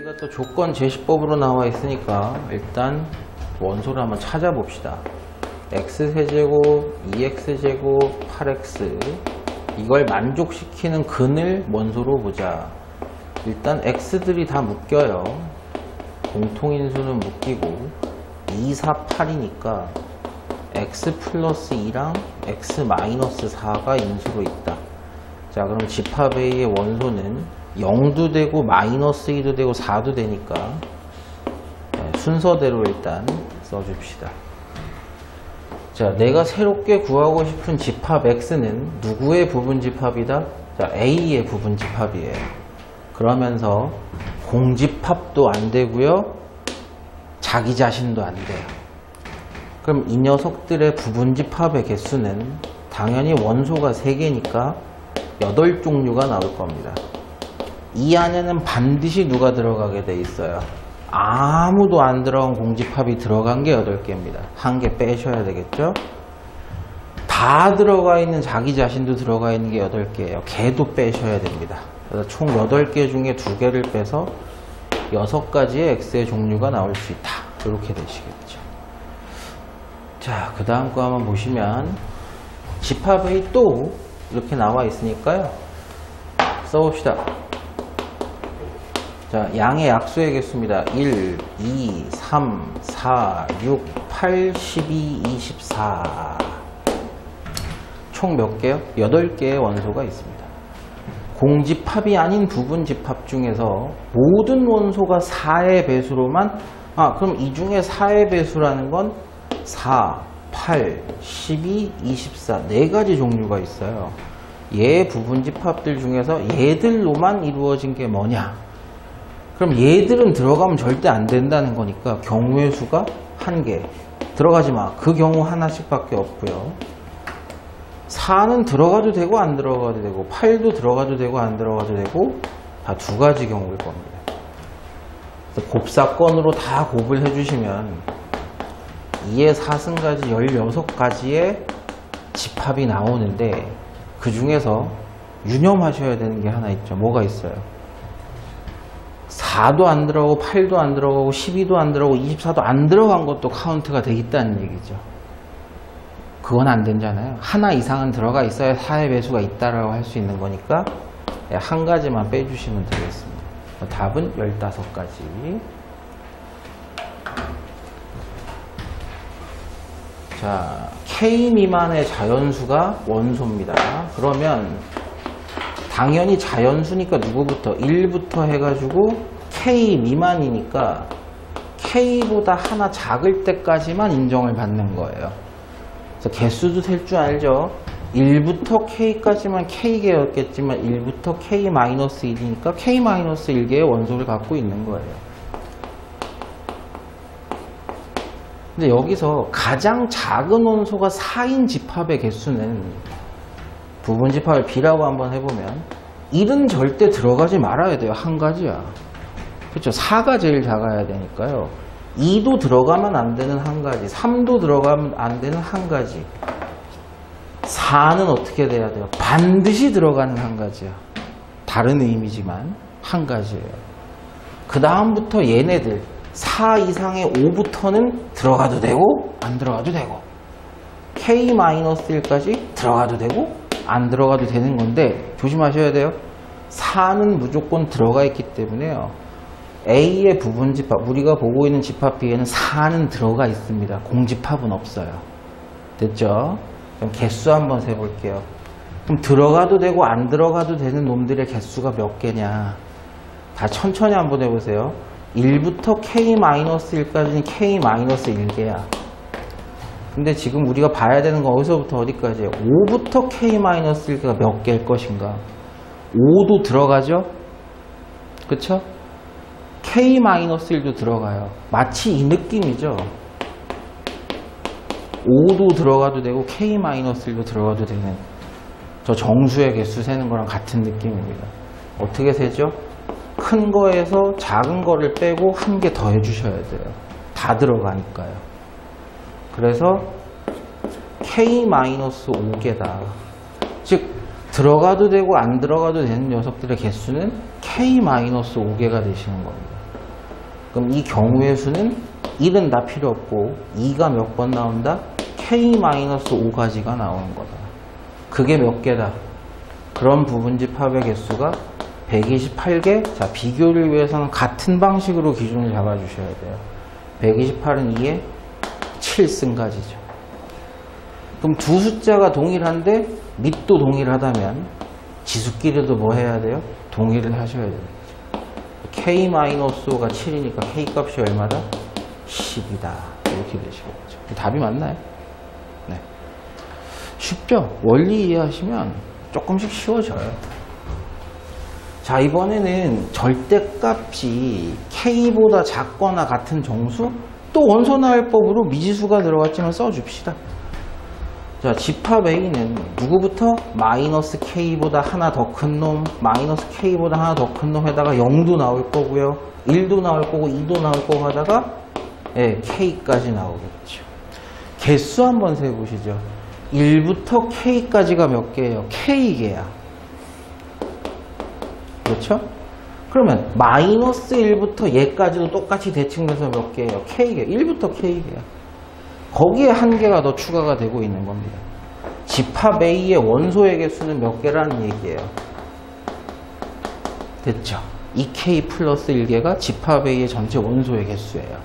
우리가 또 조건 제시법으로 나와 있으니까 일단 원소를 한번 찾아봅시다. x세제곱, 2x제곱, 8x 이걸 만족시키는 근을 원소로 보자. 일단 x들이 다 묶여요. 공통인수는 묶이고 2, 4, 8이니까 x 플러스 2랑 x 마이너스 4가 인수로 있다. 자, 그럼 집합 A의 원소는 0도 되고 마이너스 2도 되고 4도 되니까 순서대로 일단 써줍시다. 자, 내가 새롭게 구하고 싶은 집합 X는 누구의 부분집합이다? 자, A의 부분집합이에요. 그러면서 공집합도 안 되고요, 자기 자신도 안 돼요. 그럼 이 녀석들의 부분집합의 개수는 당연히 원소가 3개니까 8종류가 나올 겁니다. 이 안에는 반드시 누가 들어가게 돼 있어요? 아무도 안 들어간 공집합이 들어간 게 8개입니다. 한 개 빼셔야 되겠죠? 다 들어가 있는 자기 자신도 들어가 있는 게 8개예요. 걔도 빼셔야 됩니다. 그래서 총 8개 중에 2개를 빼서 6가지의 X의 종류가 나올 수 있다. 이렇게 되시겠죠. 자, 그 다음 거 한번 보시면 집합이 또 이렇게 나와 있으니까요. 써봅시다. 자, 양의 약수의 개수입니다. 1, 2, 3, 4, 6, 8, 12, 24. 총 몇 개요? 8개의 원소가 있습니다. 공집합이 아닌 부분집합 중에서 모든 원소가 4의 배수로만, 그럼 이 중에 4의 배수라는 건 4, 8, 12, 24 4가지 종류가 있어요. 얘 부분집합들 중에서 얘들로만 이루어진 게 뭐냐? 그럼 얘들은 들어가면 절대 안 된다는 거니까 경우의 수가 1개. 들어가지 마. 그 경우 하나씩밖에 없고요. 4는 들어가도 되고 안 들어가도 되고 8도 들어가도 되고 안 들어가도 되고 다 2가지 경우일 겁니다. 그래서 곱사건으로 다 곱을 해주시면 2의 4승까지 16가지의 집합이 나오는데 그 중에서 유념하셔야 되는 게 하나 있죠. 뭐가 있어요? 4도 안 들어가고 8도 안 들어가고 12도 안 들어가고 24도 안 들어간 것도 카운트가 되겠다는 얘기죠. 그건 안 되잖아요. 하나 이상은 들어가 있어야 4의 배수가 있다라고 할 수 있는 거니까 한 가지만 빼주시면 되겠습니다. 답은 15가지. 자, K 미만의 자연수가 원소입니다. 그러면 당연히 자연수니까 누구부터? 1부터 해가지고 K 미만이니까 K보다 하나 작을 때까지만 인정을 받는 거예요. 그래서 개수도 셀 줄 알죠? 1부터 K까지만 K개였겠지만 1부터 K-1이니까 K-1개의 원소를 갖고 있는 거예요. 근데 여기서 가장 작은 원소가 4인 집합의 개수는 부분집합을 B라고 한번 해보면 1은 절대 들어가지 말아야 돼요. 한 가지야. 그렇죠? 4가 제일 작아야 되니까요. 2도 들어가면 안 되는 한 가지, 3도 들어가면 안 되는 한 가지, 4는 어떻게 돼야 돼요? 반드시 들어가는 한 가지야. 다른 의미지만 한 가지예요. 그 다음부터 얘네들 4 이상의 5부터는 들어가도 되고 안 들어가도 되고 K-1까지 들어가도 되고 안 들어가도 되는 건데 조심하셔야 돼요. 4는 무조건 들어가 있기 때문에요. A의 부분집합, 우리가 보고 있는 집합 B에는 4는 들어가 있습니다. 공집합은 없어요. 됐죠? 그럼 개수 한번 세볼게요. 그럼 들어가도 되고 안 들어가도 되는 놈들의 개수가 몇 개냐? 다 천천히 한번 해보세요. 1부터 K-1까지는 K-1개야. 근데 지금 우리가 봐야 되는 건 어디서부터 어디까지예요? 5부터 K-1가 몇 개일 것인가? 5도 들어가죠? 그쵸? K-1도 들어가요. 마치 이 느낌이죠. 5도 들어가도 되고 K-1도 들어가도 되는 저 정수의 개수 세는 거랑 같은 느낌입니다. 어떻게 세죠? 큰 거에서 작은 거를 빼고 한 개 더 해주셔야 돼요. 다 들어가니까요. 그래서 K-5개다. 즉 들어가도 되고 안 들어가도 되는 녀석들의 개수는 K-5개가 되시는 겁니다. 그럼 이 경우의 수는 1은 다 필요 없고 2가 몇 번 나온다? K-5가지가 나오는 거다. 그게 몇 개다? 그런 부분집합의 개수가 128개. 자, 비교를 위해서는 같은 방식으로 기준을 잡아주셔야 돼요. 128은 2에 7승가지죠. 그럼 두 숫자가 동일한데 밑도 동일하다면 지수끼리도 뭐 해야 돼요? 동일을 하셔야 돼요. K-5가 7이니까 K 값이 얼마다? 10이다. 이렇게 되시겠죠. 답이 맞나요? 네. 쉽죠? 원리 이해하시면 조금씩 쉬워져요. 자, 이번에는 절대값이 K보다 작거나 같은 정수? 또 원소나열법으로 미지수가 들어갔지만 써줍시다. 자, 집합 A는 누구부터? 마이너스 K보다 하나 더 큰 놈, 마이너스 K보다 하나 더 큰 놈에다가 0도 나올 거고요. 1도 나올 거고 2도 나올 거고 하다가 K까지 나오겠죠. 개수 한번 세보시죠. 1부터 K까지가 몇 개예요? K개야. 그렇죠? 그러면 마이너스 1부터 얘까지도 똑같이 대칭돼서 몇 개예요? K개. 1부터 K개야. 거기에 한 개가 더 추가가 되고 있는 겁니다. 집합 A의 원소의 개수는 몇 개라는 얘기예요. 됐죠? 2K 플러스 1개가 집합 A의 전체 원소의 개수예요.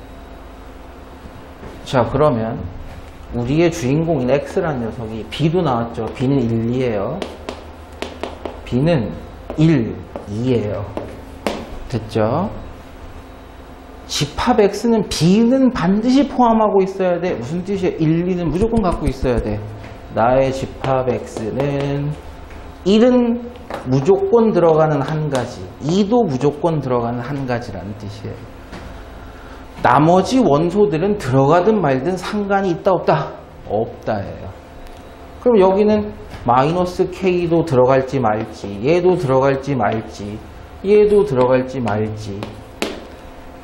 자, 그러면 우리의 주인공인 X라는 녀석이 B도 나왔죠. B는 1, 2예요. B는 1, 2예요. 됐죠? 집합 X는 B는 반드시 포함하고 있어야 돼. 무슨 뜻이에요? 1, 2는 무조건 갖고 있어야 돼. 나의 집합 X는 1은 무조건 들어가는 한 가지, 2도 무조건 들어가는 한 가지라는 뜻이에요. 나머지 원소들은 들어가든 말든 상관이 있다 없다? 없다예요. 그럼 여기는 마이너스 K도 들어갈지 말지, 얘도 들어갈지 말지, 얘도 들어갈지 말지,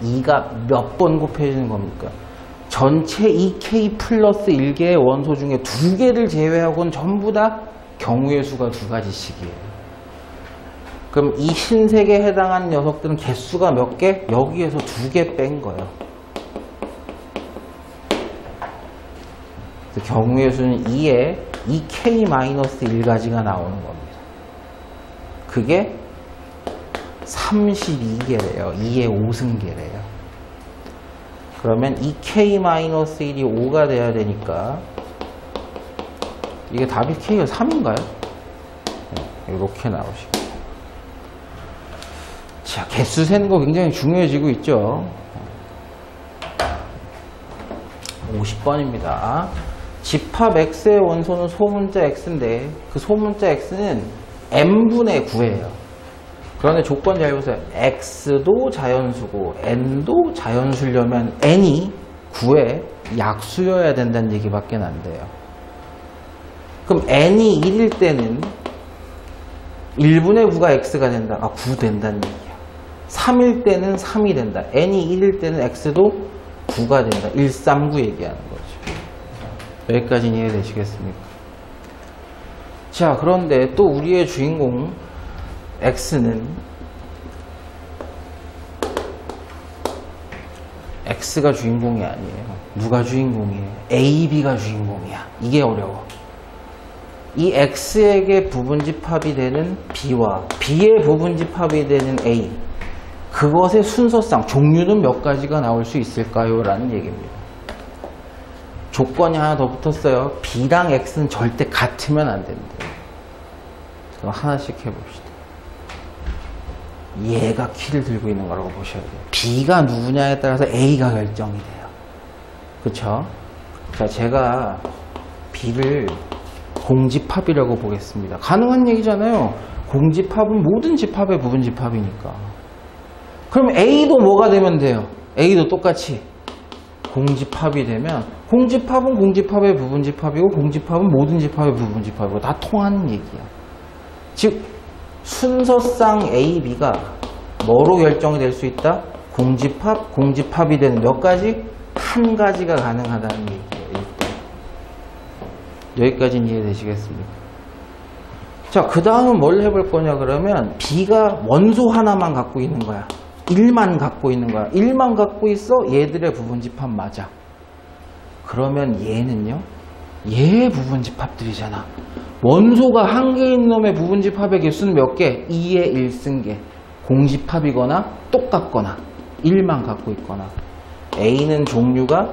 2가 몇 번 곱해지는 겁니까? 전체 2K 플러스 1개의 원소 중에 2개를 제외하고는 전부 다 경우의 수가 2가지씩이에요. 그럼 이 흰색에 해당하는 녀석들은 개수가 몇 개? 여기에서 2개 뺀 거예요. 그래서 경우의 수는 2에 2K-1가지가 나오는 겁니다. 그게 32개래요. 2의 5승계래요. 그러면 2K-1이 5가 돼야 되니까 이게 답이 K가 3인가요? 네, 이렇게 나오시고. 자, 개수 세는 거 굉장히 중요해지고 있죠. 50번입니다. 집합 X의 원소는 소문자 X인데 그 소문자 X는 n분의 9예요. 그런데 조건 잘 보세요. X도 자연수고 N도 자연수려면 N이 9의 약수여야 된다는 얘기밖에 안 돼요. 그럼 N이 1일 때는 1분의 9가 X가 된다. 9 된다는 얘기야. 3일 때는 3이 된다. N이 1일 때는 X도 9가 된다. 139 얘기하는 거죠. 여기까지는 이해되시겠습니까? 자, 그런데 또 우리의 주인공 X는 X가 주인공이 아니에요. 누가 주인공이에요? A, B가 주인공이야. 이게 어려워. 이 X에게 부분집합이 되는 B와 B의 부분집합이 되는 A, 그것의 순서상 종류는 몇 가지가 나올 수 있을까요? 라는 얘기입니다. 조건이 하나 더 붙었어요. B랑 X는 절대 같으면 안 된대요. 그럼 하나씩 해봅시다. 얘가 키를 들고 있는 거라고 보셔야 돼요. B가 누구냐에 따라서 A가 결정이 돼요. 그쵸? 자, 제가 B를 공집합이라고 보겠습니다. 가능한 얘기잖아요. 공집합은 모든 집합의 부분집합이니까. 그럼 A도 뭐가 되면 돼요? A도 똑같이 공집합이 되면, 공집합은 공집합의 부분집합이고 공집합은 모든 집합의 부분집합이고 다 통하는 얘기야. 즉 순서상 A, B가 뭐로 결정이 될 수 있다? 공집합, 공집합이 되는 몇 가지? 한 가지가 가능하다는 얘기예요. 여기까지는 이해되시겠습니까? 자, 그 다음은 뭘 해볼 거냐 그러면 B가 원소 하나만 갖고 있는 거야. 1만 갖고 있는 거야. 1만 갖고 있어. 얘들의 부분집합 맞아. 그러면 얘는요? 얘 부분집합들이잖아. 원소가 한 개인 놈의 부분집합의 개수는 몇 개? 2의 1승계. 공집합이거나 똑같거나 1만 갖고 있거나. A는 종류가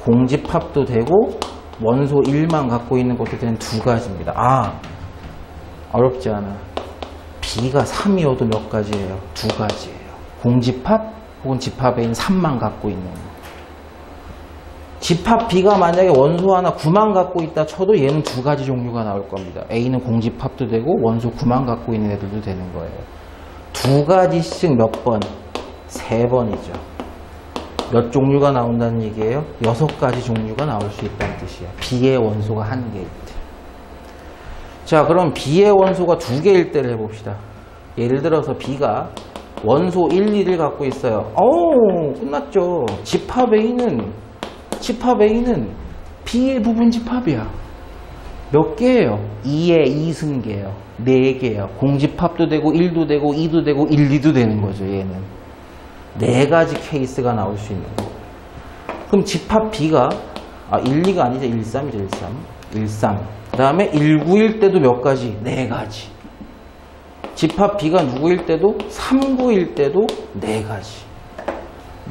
공집합도 되고 원소 1만 갖고 있는 것도 되는 두 가지입니다. 아, 어렵지 않아. B가 3이어도 몇 가지예요? 두 가지예요. 공집합 혹은 집합 A는 3만 갖고 있는 거. 집합 B가 만약에 원소 하나 9만 갖고 있다 쳐도 얘는 두 가지 종류가 나올 겁니다. A는 공집합도 되고 원소 9만 갖고 있는 애들도 되는 거예요. 두 가지씩 몇 번? 3번이죠. 몇 종류가 나온다는 얘기예요? 6가지 종류가 나올 수 있다는 뜻이에요. B의 원소가 1개일 때. 자, 그럼 B의 원소가 2개일 때를 해봅시다. 예를 들어서 B가 원소 1, 2를 갖고 있어요. 끝났죠. 집합 A는 B의 부분 집합이야. 몇 개예요? 2의 2승계예요. 4개예요. 공집합도 되고 1도 되고 2도 되고 1, 2도 되는 거죠. 얘는 4가지 케이스가 나올 수 있는 거. 그럼 집합 B가 1, 2가 아니죠. 1, 3이죠. 1, 3. 그 다음에 1, 9일 때도 몇 가지? 4가지. 집합 B가 누구일 때도 3, 9일 때도 4가지.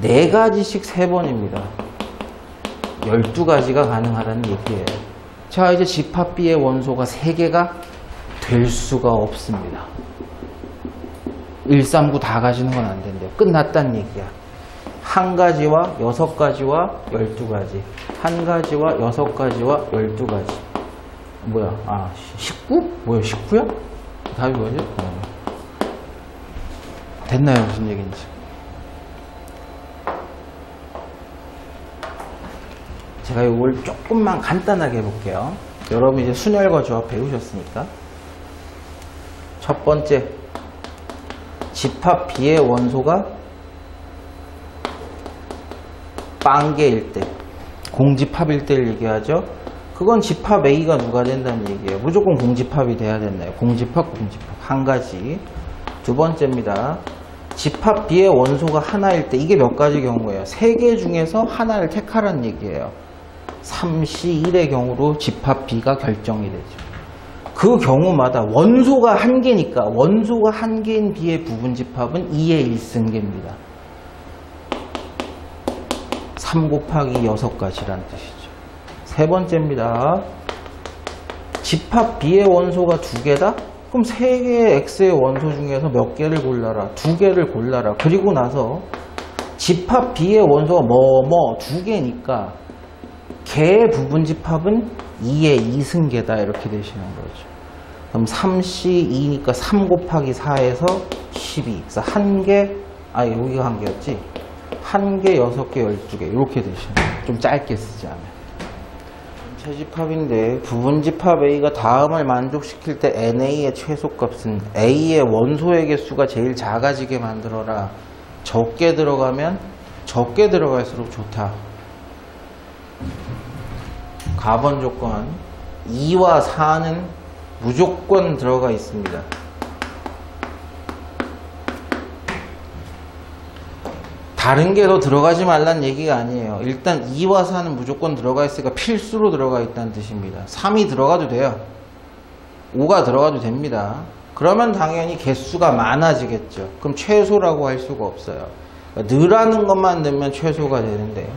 4가지씩 3번입니다. 12가지가 가능하다는 얘기예요. 자, 이제 집합 B의 원소가 3개가 될 수가 없습니다. 1, 3, 9 다 가지는 건 안 된대요. 끝났다는 얘기야. 1가지와 6가지와 12가지. 1가지와 6가지와 12가지. 뭐야? 19? 뭐야, 19야? 답이 뭐죠? 됐나요? 무슨 얘기인지. 제가 이걸 조금만 간단하게 해볼게요. 여러분 이제 순열과 조합 배우셨으니까. 첫 번째, 집합 B의 원소가 빵개일 때, 공집합일 때를 얘기하죠. 그건 집합 A가 누가 된다는 얘기예요. 무조건 공집합이 돼야 됐나요? 공집합. 한 가지. 두 번째입니다. 집합 B의 원소가 하나일 때, 이게 몇 가지 경우예요? 3개 중에서 하나를 택하라는 얘기예요. 3시 1의 경우로 집합 B가 결정이 되죠. 그 경우마다 원소가 1개니까 원소가 1개인 B의 부분집합은 2의 1승계입니다. 3 곱하기 6가지라는 뜻이죠. 세 번째입니다. 집합 B의 원소가 2개다? 그럼 3개의 X의 원소 중에서 몇 개를 골라라? 2개를 골라라. 그리고 나서 집합 B의 원소가 2개니까 걔의 부분집합은 2의 2승계다. 이렇게 되시는 거죠. 그럼 3시 2니까 3 곱하기 4에서 12. 그래서 1개, 여기가 1개였지? 1개, 6개, 12개. 이렇게 되시는 거예요. 좀 짧게 쓰자면. 전체집합인데 부분집합 A가 다음을 만족시킬 때 NA의 최소값은 A의 원소의 개수가 제일 작아지게 만들어라. 적게 들어가면 적게 들어갈수록 좋다. 가번 조건 2와 4는 무조건 들어가 있습니다. 다른 게 더 들어가지 말라는 얘기가 아니에요. 일단 2와 4는 무조건 들어가 있으니까 필수로 들어가 있다는 뜻입니다. 3이 들어가도 돼요. 5가 들어가도 됩니다. 그러면 당연히 개수가 많아지겠죠. 그럼 최소라고 할 수가 없어요. 늘하는 것만 넣으면 최소가 되는데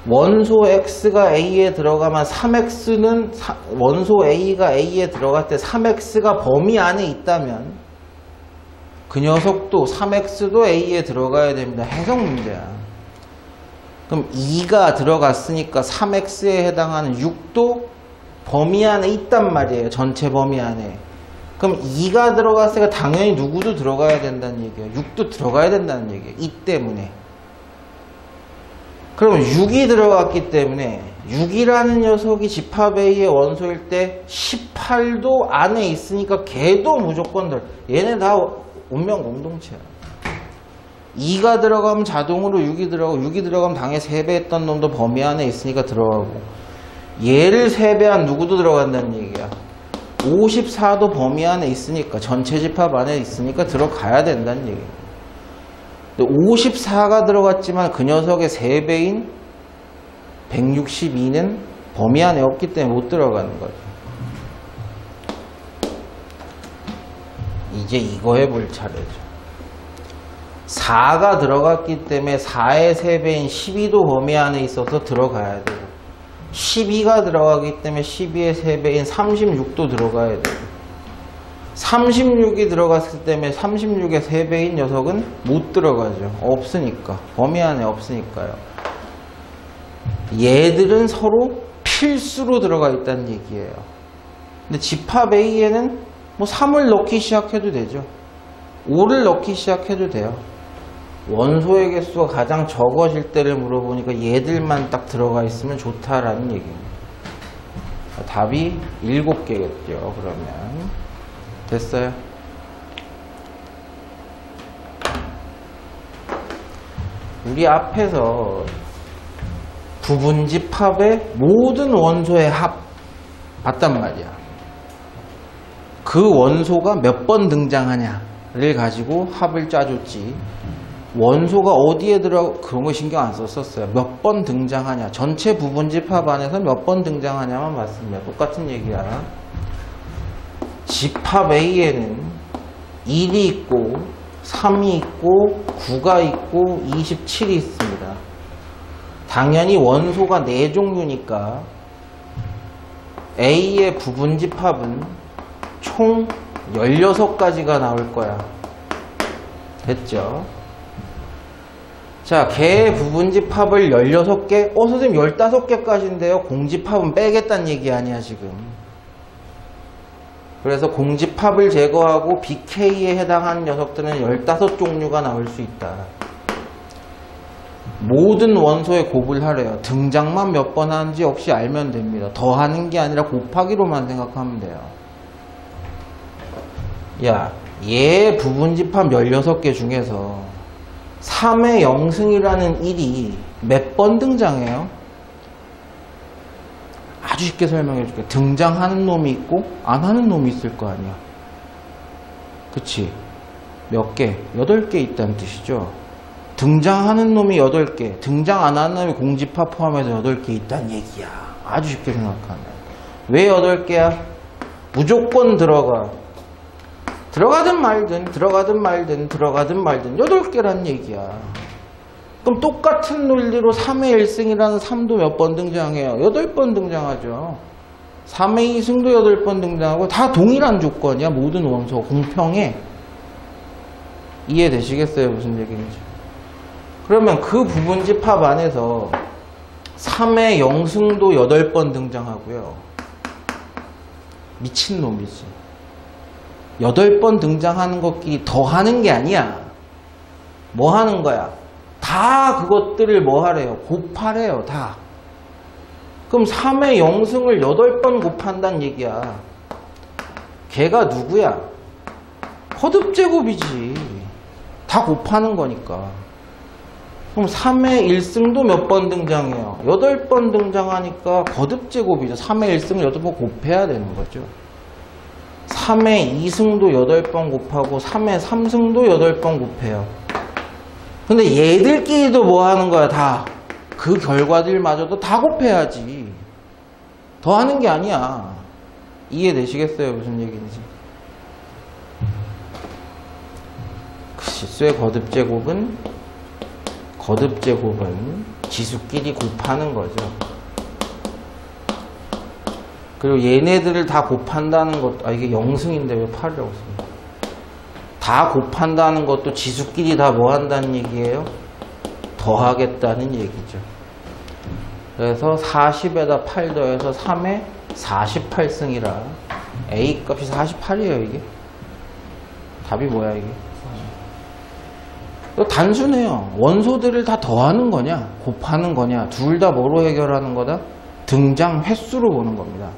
원소 X가 A에 들어가면 3X는 원소 A가 A에 들어갈 때 3X가 범위 안에 있다면 그 녀석도 3X도 A에 들어가야 됩니다. 해석 문제야. 그럼 2가 들어갔으니까 3X에 해당하는 6도 범위 안에 있단 말이에요. 전체 범위 안에. 그럼 2가 들어갔으니까 당연히 누구도 들어가야 된다는 얘기예요. 6도 들어가야 된다는 얘기예요. 이 때문에. 그럼 6이 들어갔기 때문에 6이라는 녀석이 집합 A의 원소일 때 18도 안에 있으니까 걔도 무조건 얘네 다 운명 공동체야. 2가 들어가면 자동으로 6이 들어가고 6이 들어가면 당연히 3배 했던 놈도 범위 안에 있으니까 들어가고 얘를 3배한 누구도 들어간다는 얘기야. 54도 범위 안에 있으니까 전체 집합 안에 있으니까 들어가야 된다는 얘기야. 54가 들어갔지만 그 녀석의 3배인 162는 범위 안에 없기 때문에 못 들어가는 거죠. 이제 이거 해볼 차례죠. 4가 들어갔기 때문에 4의 3배인 12도 범위 안에 있어서 들어가야 되고, 12가 들어가기 때문에 12의 3배인 36도 들어가야 되고, 36이 들어갔을 때문에 36의 3배인 녀석은 못 들어가죠. 없으니까. 범위 안에 없으니까요. 얘들은 서로 필수로 들어가 있다는 얘기예요. 근데 집합 A에는 뭐 3을 넣기 시작해도 되죠. 5를 넣기 시작해도 돼요. 원소의 개수가 가장 적어질 때를 물어보니까 얘들만 딱 들어가 있으면 좋다라는 얘기입니다. 답이 7개겠죠. 그러면 됐어요. 우리 앞에서 부분집합의 모든 원소의 합 봤단 말이야. 그 원소가 몇 번 등장하냐를 가지고 합을 짜줬지. 원소가 어디에 들어 그런 거 신경 안 썼었어요. 몇 번 등장하냐, 전체 부분집합 안에서 몇 번 등장하냐만 봤습니다. 똑같은 얘기야. 집합 A에는 1이 있고 3이 있고 9가 있고 27이 있습니다. 당연히 원소가 4종류니까 A의 부분집합은 총 16가지가 나올 거야. 됐죠? 자, 걔의 부분집합을 16개? 선생님 15개까지인데요. 공집합은 빼겠다는 얘기 아니야, 지금. 그래서 공집합을 제거하고 BK에 해당하는 녀석들은 15종류가 나올 수 있다. 모든 원소에 곱을 하래요. 등장만 몇 번 하는지 없이 알면 됩니다. 더하는 게 아니라 곱하기로만 생각하면 돼요. 야, 얘 부분집합 16개 중에서 3의 영승이라는 1이 몇 번 등장해요? 아주 쉽게 설명해 줄게. 등장하는 놈이 있고 안 하는 놈이 있을 거 아니야. 그치? 몇 개? 8개 있다는 뜻이죠. 등장하는 놈이 8개, 등장 안 하는 놈이 공집합 포함해서 8개 있다는 얘기야. 아주 쉽게 생각하면. 왜 8개야? 무조건 들어가. 들어가든 말든 8개란 얘기야. 그럼 똑같은 논리로 3의 1승이라는 3도 몇 번 등장해요? 8번 등장하죠. 3의 2승도 8번 등장하고 다 동일한 조건이야. 모든 원소 공평해. 이해되시겠어요? 무슨 얘기인지. 그러면 그 부분집합 안에서 3의 영승도 8번 등장하고요. 미친놈이지. 8번 등장하는 것끼리 더 하는 게 아니야. 뭐 하는 거야? 다 그것들을 뭐 하래요? 곱하래요. 다. 그럼 3의 영승을 8번 곱한다는 얘기야. 걔가 누구야? 거듭제곱이지. 다 곱하는 거니까. 그럼 3의 1승도 몇 번 등장해요? 8번 등장하니까 거듭제곱이죠. 3의 1승을 8번 곱해야 되는 거죠. 3의 2승도 8번 곱하고 3의 3승도 8번 곱해요. 근데 얘들끼리도 뭐 하는 거야? 다. 그 결과들마저도 다 곱해야지. 더 하는 게 아니야. 이해되시겠어요? 무슨 얘기인지. 그 실수의 거듭제곱은 지수끼리 곱하는 거죠. 그리고 얘네들을 다 곱한다는 것도, 이게 영승인데 왜 8이라고 씁니까? 다 곱한다는 것도 지수끼리 다 뭐 한다는 얘기예요? 더하겠다는 얘기죠. 그래서 40에다 8 더해서 3에 48승이라 A 값이 48이에요, 이게. 답이 뭐야, 이게? 단순해요. 원소들을 다 더하는 거냐, 곱하는 거냐, 둘 다 뭐로 해결하는 거다? 등장 횟수로 보는 겁니다.